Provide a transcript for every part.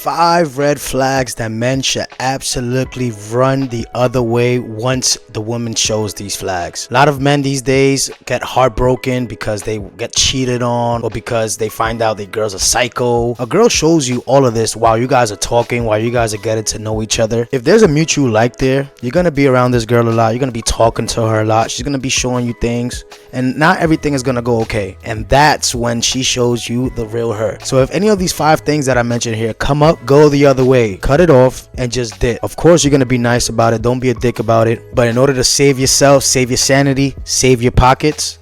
5 red flags that men should absolutely run the other way once the woman shows these flags. A lot of men these days get heartbroken because they get cheated on or because they find out the girl's a psycho. A girl shows you all of this while you guys are talking, while you guys are getting to know each other. If there's a mutual like there, you're gonna be around this girl a lot. You're gonna be talking to her a lot. She's gonna be showing you things, and not everything is gonna go okay. And that's when she shows you the real her. So if any of these 5 things that I mentioned here come up, go the other way, cut it off and just dip. Of course you're gonna be nice about it, don't be a dick about it, but in order to save yourself, save your sanity, save your pockets,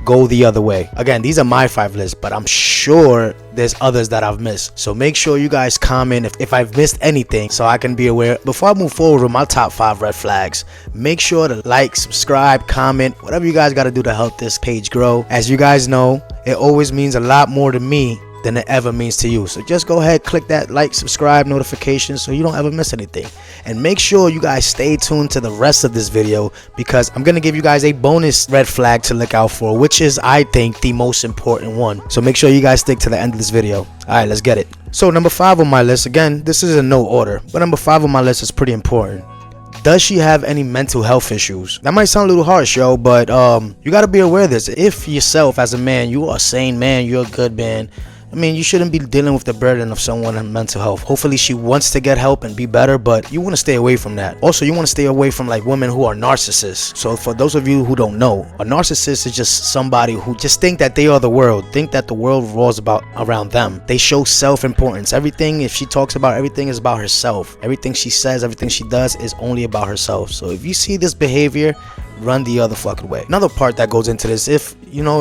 go the other way. Again, these are my 5 lists, but I'm sure there's others that I've missed. So make sure you guys comment if I've missed anything so I can be aware. Before I move forward with my top 5 red flags, make sure to like, subscribe, comment, whatever you guys got to do to help this page grow. As you guys know, it always means a lot more to me than it ever means to you. So just go ahead, click that like, subscribe, notification so you don't ever miss anything. And make sure you guys stay tuned to the rest of this video because I'm gonna give you guys a bonus red flag to look out for, which is, I think, the most important one. So make sure you guys stick to the end of this video. Alright, let's get it. So number 5 on my list, again, this is in no order, but number 5 on my list is pretty important. Does she have any mental health issues? That might sound a little harsh, yo, but you gotta be aware of this. If yourself as a man, you are a sane man, you're a good man, I mean, you shouldn't be dealing with the burden of someone in mental health. Hopefully she wants to get help and be better, but you want to stay away from that. Also, you want to stay away from like women who are narcissists. So for those of you who don't know, a narcissist is just somebody who just think that they are the world, think that the world revolves around them. They show self-importance. Everything, if she talks about everything, is about herself. Everything she says, everything she does is only about herself. So if you see this behavior, run the other fucking way. Another part that goes into this, if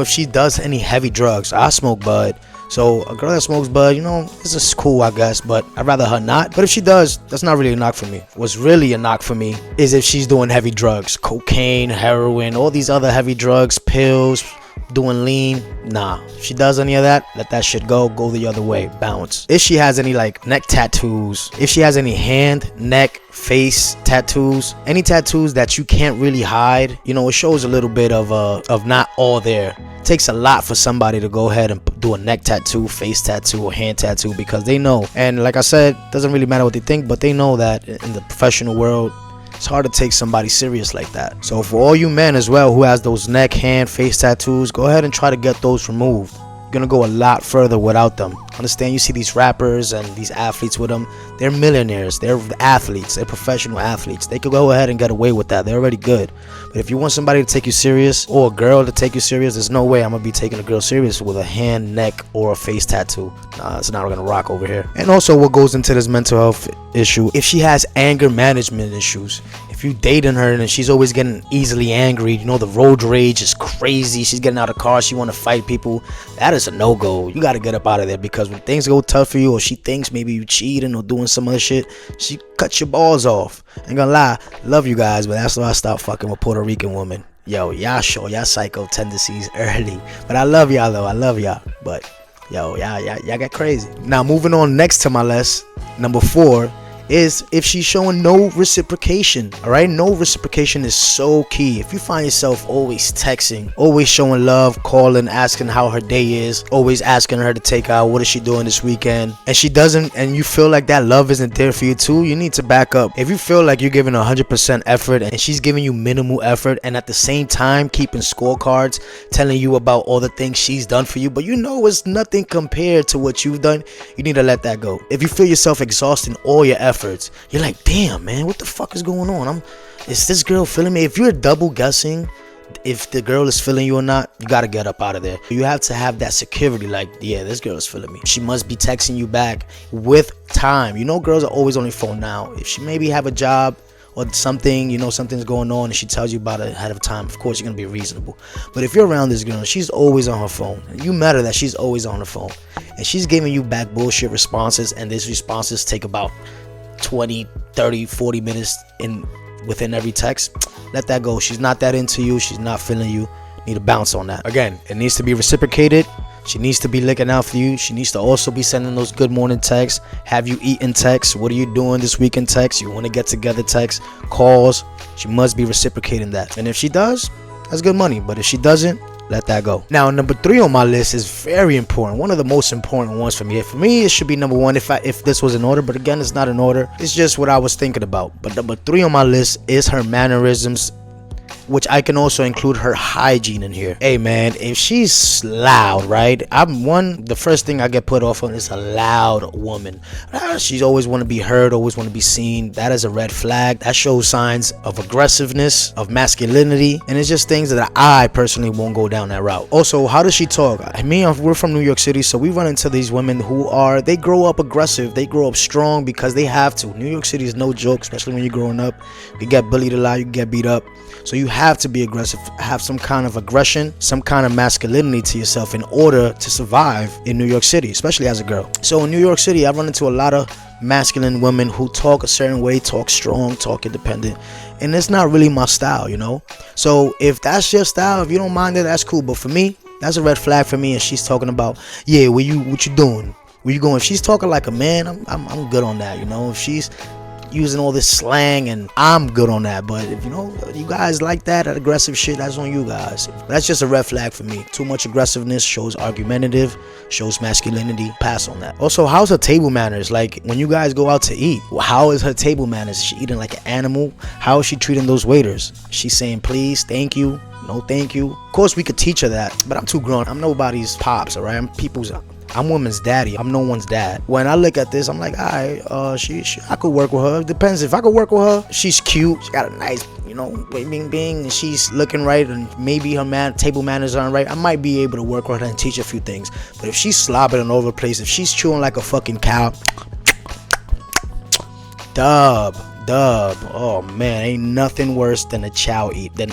she does any heavy drugs, I smoke bud. So a girl that smokes bud, this is cool, I guess, but I'd rather her not. But if she does, that's not really a knock for me. What's really a knock for me is if she's doing heavy drugs, cocaine, heroin, all these other heavy drugs, pills, doing lean. Nah, if she does any of that, let that shit go the other way, bounce. If she has any like neck tattoos, if she has any hand, neck, face tattoos, any tattoos that you can't really hide, it shows a little bit of not all there. It takes a lot for somebody to go ahead and do a neck tattoo, face tattoo, or hand tattoo, because they know, and like I said, doesn't really matter what they think, but they know that in the professional world, it's hard to take somebody serious like that. So for all you men as well who has those neck, hand, face tattoos, go ahead and try to get those removed. You're gonna go a lot further without them. Understand, you see these rappers and these athletes with them, they're millionaires, they're athletes, they're professional athletes. They could go ahead and get away with that. They're already good. But if you want somebody to take you serious, or a girl to take you serious, there's no way I'm gonna be taking a girl serious with a hand, neck, or a face tattoo. Nah, it's not gonna rock over here. And also, what goes into this mental health issue, if she has anger management issues, if you dating her and she's always getting easily angry, the road rage is crazy, she's getting out of cars, she want to fight people, that is a no-go. You got to get up out of there, because when things go tough for you, or she thinks maybe you cheating or doing some other shit, she cuts your balls off. Ain't gonna lie, love you guys, but that's why I stopped fucking with Puerto Rican women. Yo, y'all show y'all psycho tendencies early, but I love y'all though. I love y'all, but yo, y'all get crazy. Now moving on, next to my list, number 4 is if she's showing no reciprocation. All right, no reciprocation is so key. If you find yourself always texting, always showing love, calling, asking how her day is, always asking her to take out, what is she doing this weekend, and she doesn't, and you feel like that love isn't there for you too, you need to back up. If you feel like you're giving 100% effort and she's giving you minimal effort, and at the same time keeping scorecards telling you about all the things she's done for you, but it's nothing compared to what you've done, you need to let that go. If you feel yourself exhausting all your efforts, you're like, damn man, what the fuck is going on? Is this girl feeling me? If you're double guessing if the girl is feeling you or not, you gotta get up out of there. You have to have that security, like, yeah, this girl is feeling me. She must be texting you back with time. Girls are always on your phone now. If she maybe have a job or something, something's going on and she tells you about it ahead of time, of course you're gonna be reasonable. But if you're around this girl, she's always on her phone, and you matter that she's always on her phone, and she's giving you back bullshit responses, and these responses take about 20, 30, 40 minutes within every text, let that go. She's not that into you, she's not feeling you. Need to bounce on that. Again, it needs to be reciprocated. She needs to be looking out for you. She needs to also be sending those good morning texts, have you eaten texts, what are you doing this weekend texts, you want to get together texts, calls. She must be reciprocating that. And if she does, that's good money. But if she doesn't, let that go. Now, number 3 on my list is very important. One of the most important ones for me. For me, it should be number 1 if this was in order. But again, it's not in order. It's just what I was thinking about. But number 3 on my list is her mannerisms, which I can also include her hygiene in here. Hey man, if she's loud, right? The first thing I get put off on is a loud woman. She's always want to be heard, always want to be seen. That is a red flag. That shows signs of aggressiveness, of masculinity, and it's just things that I personally won't go down that route. Also, how does she talk? We're from New York City, so we run into these women they grow up aggressive, they grow up strong because they have to. New York City is no joke, especially when you're growing up. You get bullied a lot, you get beat up. So you have to be aggressive, have some kind of aggression, some kind of masculinity to yourself in order to survive in New York City, especially as a girl. So in New York City, I run into a lot of masculine women who talk a certain way, talk strong, talk independent, and it's not really my style, So if that's your style, if you don't mind it, that's cool. But for me, that's a red flag for me. And she's talking about, yeah, what you doing? Where you going? If she's talking like a man, I'm good on that, If she's using all this slang, and I'm good on that. But if you guys like that aggressive shit, that's on you guys. That's just a red flag for me. Too much aggressiveness shows argumentative, shows masculinity. Pass on that. Also, how's her table manners? Like when you guys go out to eat, how is her table manners? Is she eating like an animal? How is she treating those waiters? She's saying please, thank you, no thank you. Of course we could teach her that, but I'm too grown. I'm nobody's pops, all right? I'm woman's daddy. I'm no one's dad. When I look at this, I'm like, alright, I could work with her. It depends. If I could work with her, she's cute. She got a nice, bing, and she's looking right, and maybe her table manners aren't right. I might be able to work with her and teach a few things. But if she's slobbering all over the place, if she's chewing like a fucking cow, dub. Oh man, ain't nothing worse than a cow eater.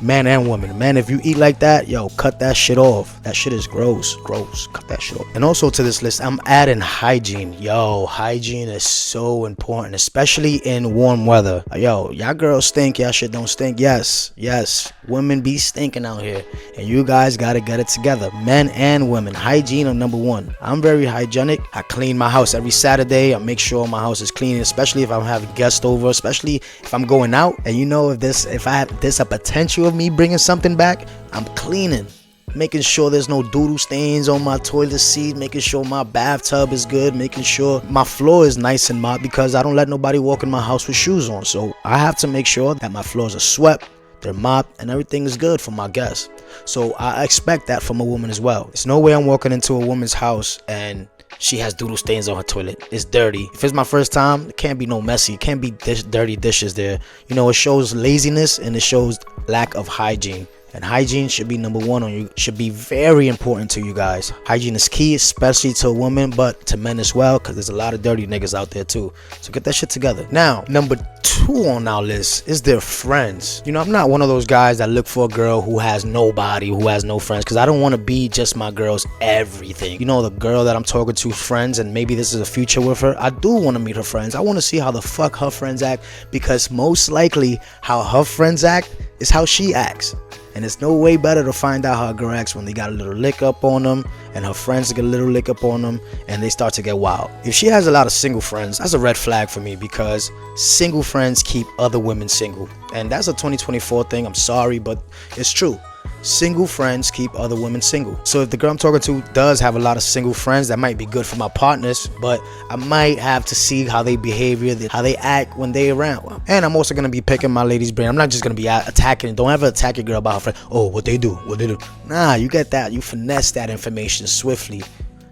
Man and woman. Man, if you eat like that, cut that shit off. That shit is gross. Cut that shit off. And also to this list, I'm adding hygiene. Hygiene is so important, especially in warm weather. Y'all girls stink, y'all shit don't stink. Yes, women be stinking out here, and you guys gotta get it together. Men and women, hygiene are number 1. I'm very hygienic. I clean my house every Saturday. I make sure my house is clean, especially if I'm having guests over, especially if I'm going out. And if there's a potential of me bringing something back, I'm cleaning, making sure there's no doodle stains on my toilet seat, making sure my bathtub is good, making sure my floor is nice and mopped, because I don't let nobody walk in my house with shoes on. So I have to make sure that my floors are swept, they're mopped, and everything is good for my guests. So I expect that from a woman as well. There's no way I'm walking into a woman's house and she has doodle stains on her toilet. It's dirty. If it's my first time, it can't be no messy. It can't be dirty dishes there. It shows laziness, and it shows lack of hygiene. And hygiene should be number 1 on you. Should be very important to you guys. Hygiene is key, especially to a woman, but to men as well, because there's a lot of dirty niggas out there too. So get that shit together. Now, number 2 on our list is their friends. I'm not one of those guys that look for a girl who has nobody, who has no friends, because I don't want to be just my girl's everything. The girl that I'm talking to, friends, and maybe this is a future with her. I do want to meet her friends. I want to see how the fuck her friends act, because most likely how her friends act is how she acts. And it's no way better to find out how a girl acts when they got a little lick up on them, and her friends get a little lick up on them, and they start to get wild. If she has a lot of single friends, that's a red flag for me, because single friends keep other women single. And that's a 2024 thing. I'm sorry, but it's true. Single friends keep other women single. So if the girl I'm talking to does have a lot of single friends, that might be good for my partners, but I might have to see how they behavior, how they act when they around. And I'm also going to be picking my lady's brain. I'm not just going to be attacking. Don't ever attack your girl about her friend. Oh, what they do. Nah, you get that. You finesse that information swiftly.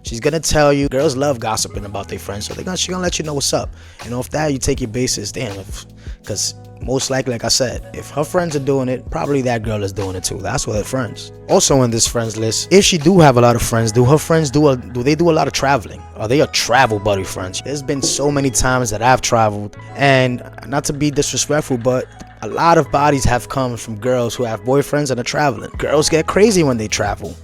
She's gonna tell you. Girls love gossiping about their friends, so she's gonna let you know what's up. Off that, you take your basis. Because most likely, like I said, if her friends are doing it, probably that girl is doing it too. That's what her friends. Also in this friends list, if she do have a lot of friends, do her friends do they do a lot of traveling? Are they a travel buddy friends? There's been so many times that I've traveled, and not to be disrespectful, but a lot of bodies have come from girls who have boyfriends and are traveling. Girls get crazy when they travel.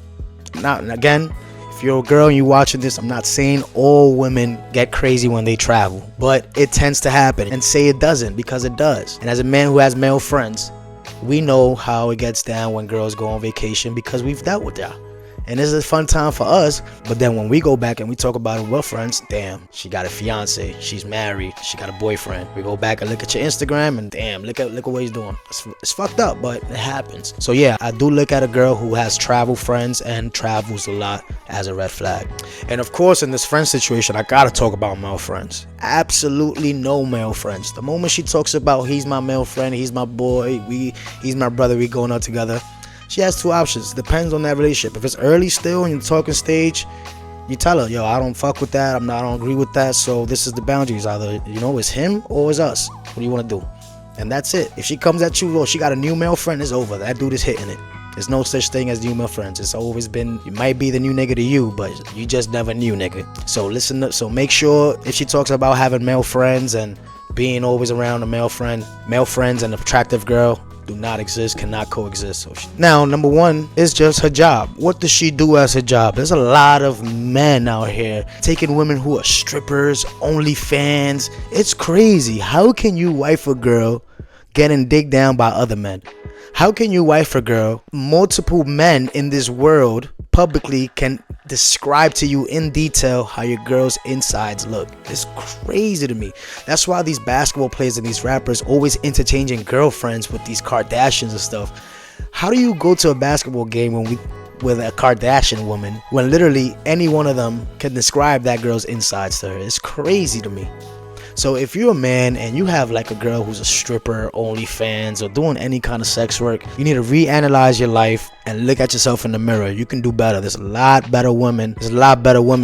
Now, again, if you're a girl and you're watching this, I'm not saying all women get crazy when they travel, but it tends to happen. And say it doesn't, because it does. And as a man who has male friends, we know how it gets down when girls go on vacation, because we've dealt with that. and this is a fun time for us. But then when we go back and we talk about it, we're friends, damn, she got a fiance, she's married, she got a boyfriend. We go back and look at your Instagram, and damn, look at what he's doing. It's fucked up, but it happens. So yeah, I do look at a girl who has travel friends and travels a lot as a red flag. And of course, in this friend situation, I gotta talk about male friends. Absolutely no male friends. The moment she talks about he's my male friend, he's my boy, he's my brother, we going out together, she has two options. Depends on that relationship. If it's early still in the talking stage, you tell her, yo, I don't fuck with that, I don't agree with that, so this is the boundaries. Either, it's him or it's us. What do you want to do? And that's it. If she comes at you, she got a new male friend, it's over. That dude is hitting it. There's no such thing as new male friends. It's always been, you might be the new nigga to you, but you just never knew, nigga. So make sure if she talks about having male friends and being always around a male friends and an attractive girl do not exist, cannot coexist. So now, number one is just her job. What does she do as her job? There's a lot of men out here taking women who are strippers, OnlyFans. It's crazy. How can you wife a girl getting digged down by other men? How can you wife a girl? Multiple men in this world publicly can describe to you in detail how your girl's insides look. It's crazy to me. That's why these basketball players and these rappers always interchanging girlfriends with these Kardashians and stuff. How do you go to a basketball game with a Kardashian woman when literally any one of them can describe that girl's insides to her? It's crazy to me. So if you're a man and you have like a girl who's a stripper, OnlyFans, or doing any kind of sex work, you need to reanalyze your life and look at yourself in the mirror. You can do better. There's a lot better women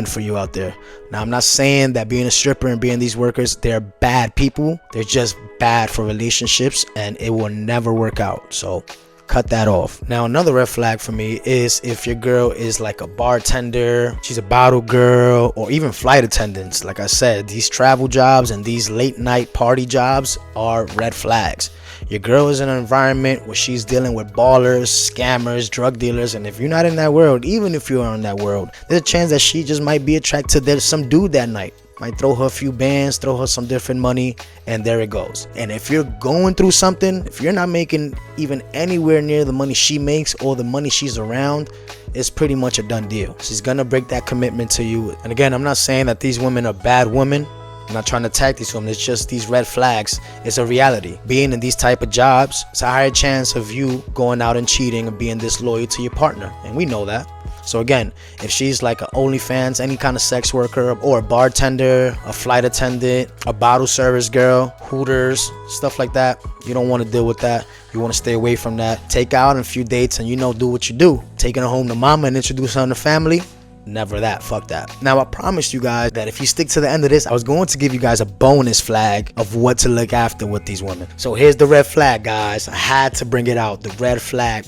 for you out there. Now, I'm not saying that being a stripper and being these workers, they're bad people. They're just bad for relationships, and it will never work out. So cut that off. Now, another red flag for me is if your girl is like a bartender, she's a bottle girl, or even flight attendants. Like I said, these travel jobs and these late night party jobs are red flags. Your girl is in an environment where she's dealing with ballers, scammers, drug dealers, and if you're not in that world, even if you're in that world, there's a chance that she just might be attracted to some dude that night. Might throw her a few bands, throw her some different money, and there it goes. And if you're going through something, if you're not making even anywhere near the money she makes or the money she's around, it's pretty much a done deal. She's gonna break that commitment to you. And again, I'm not saying that these women are bad women. I'm not trying to attack these women. It's just these red flags. It's a reality. Being in these type of jobs, it's a higher chance of you going out and cheating and being disloyal to your partner. And we know that. So again, if she's like an OnlyFans, any kind of sex worker, or a bartender, a flight attendant, a bottle service girl, Hooters, stuff like that, you don't want to deal with that. You want to stay away from that. Take her out on a few dates and do what you do. Taking her home to mama and introduce her to family. Never that. Fuck that. Now, I promised you guys that if you stick to the end of this, I was going to give you guys a bonus flag of what to look after with these women. So here's the red flag, guys. I had to bring it out. The red flag.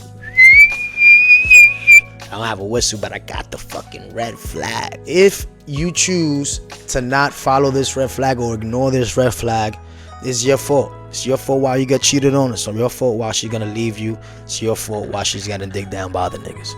I don't have a whistle, but I got the fucking red flag. If you choose to not follow this red flag or ignore this red flag, it's your fault. It's your fault why you got cheated on. It's your fault why she's gonna leave you. It's your fault why she's gonna dig down by other niggas.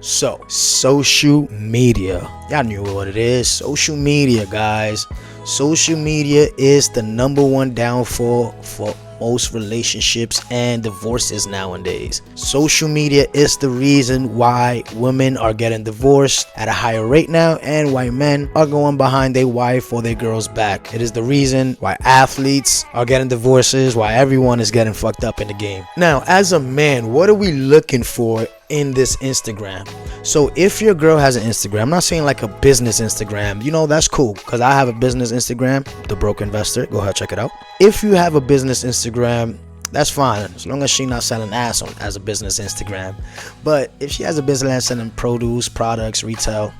So, social media. Y'all knew what it is. Social media, guys. Social media is the number one downfall for most relationships and divorces nowadays. Social media is the reason why women are getting divorced at a higher rate now, and why men are going behind their wife or their girl's back. It is the reason why athletes are getting divorces, why everyone is getting fucked up in the game. Now, as a man, what are we looking for in this Instagram? So if your girl has an Instagram, I'm not saying like a business Instagram, that's cool, because I have a business Instagram, The Broke Investor. Go ahead, check it out. If you have a business Instagram, that's fine, as long as she not selling ass on as a business Instagram. But if she has a business selling produce, products, retail,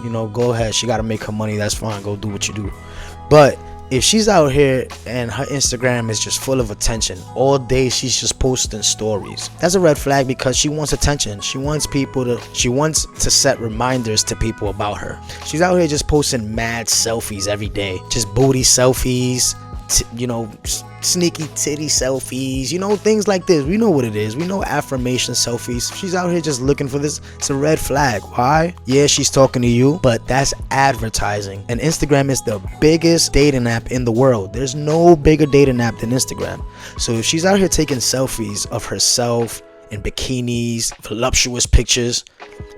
go ahead. She got to make her money. That's fine. Go do what you do. But if she's out here and her Instagram is just full of attention all day, she's just posting stories, that's a red flag, because she wants attention. She wants to set reminders to people about her. She's out here just posting mad selfies every day, just booty selfies, sneaky titty selfies, things like this. We know what it is. We know affirmation selfies. She's out here just looking for this. It's a red flag. Why? Yeah, she's talking to you, but that's advertising. And Instagram is the biggest dating app in the world. There's no bigger dating app than Instagram. So if she's out here taking selfies of herself in bikinis, voluptuous pictures.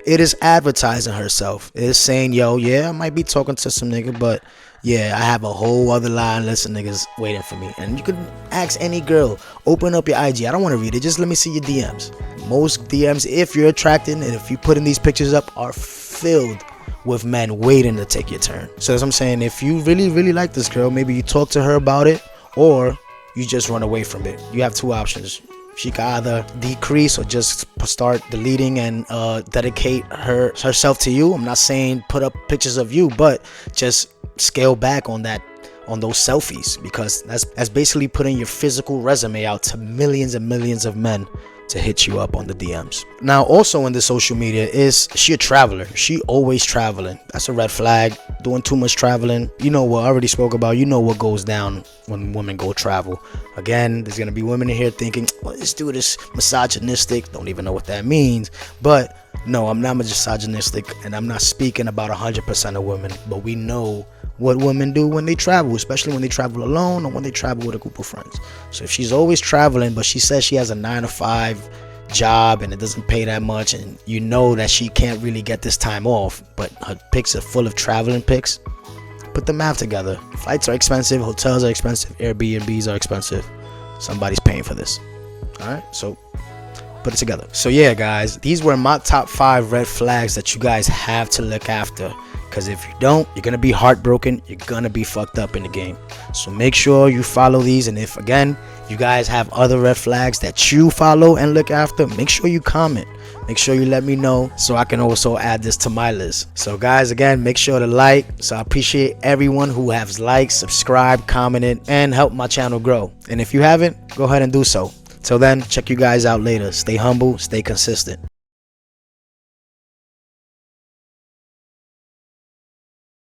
It is advertising herself. It is saying, yo, yeah, I might be talking to some nigga, but yeah, I have a whole other line list of niggas waiting for me. And you can ask any girl, open up your IG. I don't want to read it, just let me see your DMs. Most DMs, if you're attracted and if you putting these pictures up, are filled with men waiting to take your turn. So as I'm saying, if you really, really like this girl, maybe you talk to her about it, or you just run away from it. You have two options. She can either decrease or just start deleting and dedicate herself to you. I'm not saying put up pictures of you, but just scale back on those selfies, because that's basically putting your physical resume out to millions and millions of men to hit you up on the DMs. Now, also in the social media, is she a traveler? She always traveling. That's a red flag. Doing too much traveling. You know what I already spoke about. You know what goes down when women go travel. Again, there's gonna be women in here thinking, well, this dude is misogynistic. Don't even know what that means. But no, I'm not misogynistic, and I'm not speaking about 100% of women. But we know what women do when they travel, especially when they travel alone or when they travel with a group of friends. So if she's always traveling, but she says she has a 9-to-5 job and it doesn't pay that much, and you know that she can't really get this time off, but her pics are full of traveling pics, put the math together. Flights are expensive, hotels are expensive, Airbnbs are expensive. Somebody's paying for this. All right, so put it together. So yeah, guys, these were my top 5 red flags that you guys have to look after. Because if you don't, you're going to be heartbroken. You're going to be fucked up in the game. So make sure you follow these. And if, again, you guys have other red flags that you follow and look after, make sure you comment. Make sure you let me know so I can also add this to my list. So guys, again, make sure to like. So I appreciate everyone who has liked, subscribed, commented, and helped my channel grow. And if you haven't, go ahead and do so. Till then, check you guys out later. Stay humble, stay consistent.